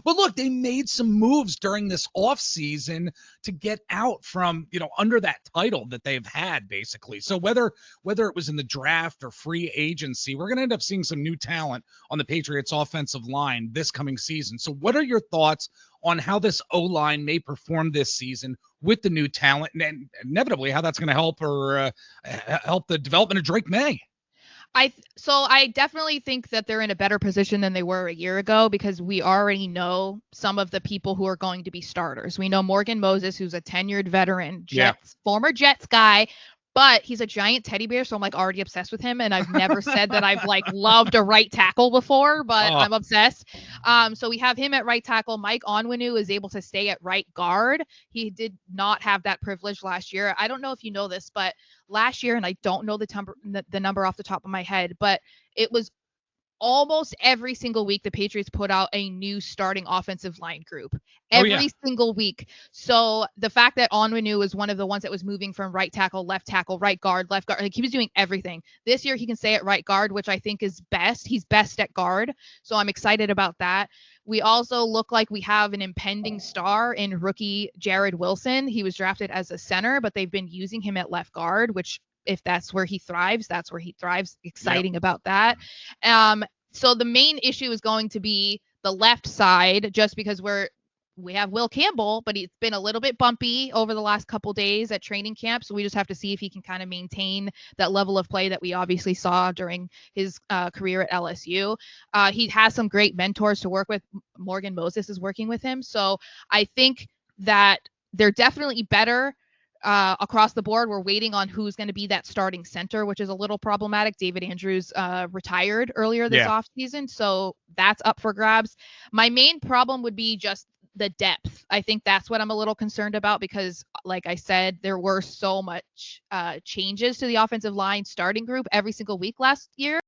But look, they made some moves during this offseason to get out from, under that title that they've had, basically. So whether it was in the draft or free agency, we're going to end up seeing some new talent on the Patriots offensive line this coming season. So what are your thoughts on how this O-line may perform this season with the new talent, and inevitably how that's going to help the development of Drake May? I definitely think that they're in a better position than they were a year ago because we already know some of the people who are going to be starters. We know Morgan Moses, who's a tenured veteran, former Jets guy, but he's a giant teddy bear, so I'm like already obsessed with him. And I've never said that I've like loved a right tackle before, but I'm obsessed. So we have him at right tackle. Mike Onwenu is able to stay at right guard. He did not have that privilege last year. I don't know if you know this, but last year, and I don't know the number off the top of my head, but it was almost every single week the Patriots put out a new starting offensive line group every single week. So the fact that Onwenu was one of the ones that was moving from right tackle, right guard, left guard, like he was doing everything. This year he can stay at right guard, which I think is best. He's best at guard. So I'm excited about that. We also look like we have an impending star in rookie Jared Wilson. He was drafted as a center, but they've been using him at left guard, which if that's where he thrives, that's where he thrives. Exciting about that. So the main issue is going to be the left side, just because we have Will Campbell, but it's been a little bit bumpy over the last couple days at training camp. So we just have to see if he can kind of maintain that level of play that we obviously saw during his career at LSU. He has some great mentors to work with. Morgan Moses is working with him. So I think that they're definitely better across the board. We're waiting on who's going to be that starting center, which is a little problematic. David Andrews retired earlier this offseason, so that's up for grabs. My main problem would be just the depth. I think that's what I'm a little concerned about because, like I said, there were so much changes to the offensive line starting group every single week last year.